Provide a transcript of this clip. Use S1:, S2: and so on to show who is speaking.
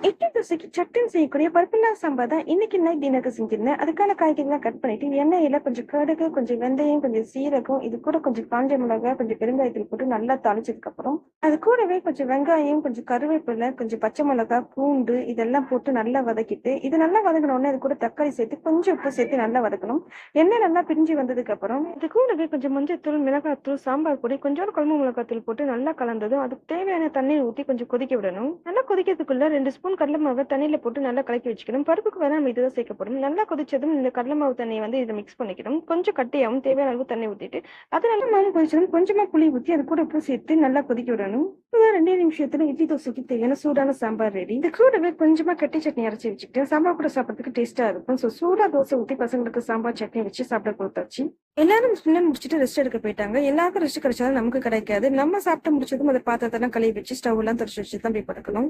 S1: இட்லி தோசைக்கு சட்டுன்னு செய்யக்கூடிய பருப்பில்லா சாம்பார் தான் இன்னைக்கு நைட் டின்னருக்கு செஞ்சிருந்தேன். அதுக்கான காய்கறிலாம் கட் பண்ணிட்டு, எண்ணெயில கொஞ்சம் கடுகு, கொஞ்சம் வெந்தயம், கொஞ்சம் சீரகம், இது கூட கொஞ்சம் காஞ்ச மிளகாய், கொஞ்சம் பெருங்காயத்தூள் போட்டு நல்லா தாளிச்சதுக்கப்புறம், அது கூடவே கொஞ்சம் வெங்காயம், கொஞ்சம் கருவேப்பிலை, கொஞ்சம் பச்சை மிளகாய், பூண்டு இதெல்லாம் போட்டு நல்லா வதக்கிட்டு, இது நல்லா வதங்கின உடனே அது கூட தக்காளி சேர்த்து, கொஞ்சம் உப்பு சேர்த்து நல்லா வதக்கணும். எண்ணெய் நல்லா பிரிஞ்சு வந்ததுக்கப்புறம், இது கூடவே கொஞ்சம் மஞ்சள்தூள், மிளகாய்த்தூள், சாம்பார் பொடி, கொஞ்சோண்டு குழம்பு மிளகாய்த்தூள் போட்டு நல்லா கலந்ததும், அதுக்கு தேவையான தண்ணீர் ஊத்தி கொஞ்சம் கொதிக்க விடணும். நல்லா கொதிக்கிறதுக்குள்ள 2 ஸ்பூன் கடலை மாவை தண்ணியில போட்டு நல்லா கலக்கி வச்சுக்கணும். பருப்புக்கு வேணா நம்ம இதுதான் சேர்க்கப்படும். நல்லா கொதிச்சதும் இந்த கடலை மாவு தண்ணியை வந்து இதை மிக்ஸ் பண்ணிக்கணும். கொஞ்சம் கட்டியாகவும் தேவையான அளவு தண்ணி ஊத்திட்டு அது நல்லா மாவு கொதிச்சதும் கொஞ்சமா புளி ஊத்தி அது கூட உப்பு சேர்த்து நல்லா கொதிக்க விடணும். 2 நிமிஷத்துல இட்லி தோசைக்கு தேவையான சூடான சாம்பார் ரெடி. இது கூடவே கொஞ்சமா கட்டி சட்னி அரைச்சி வச்சுக்கிட்டு சாம்பார் கூட சாப்பிட்றதுக்கு டேஸ்டா இருக்கும். சூடா தோசை ஊத்தி பசங்களுக்கு சாம்பார் சட்னி வச்சு சாப்பிட கொடுத்தாச்சு. எல்லாரும் டின்னர் முடிச்சுட்டு ரெஸ்ட் எடுக்க போயிட்டாங்க. எல்லாருக்கும் ரெஸ்ட் கிடைச்சாலும் நமக்கு கிடைக்காது. நம்ம சாப்பிட்டு முடிச்சதும் அதை பாத்திரத்தெல்லாம் கழுவி வச்சு ஸ்டவ் எல்லாம் தொடச்சு வச்சு தான் போய் படுக்கணும்.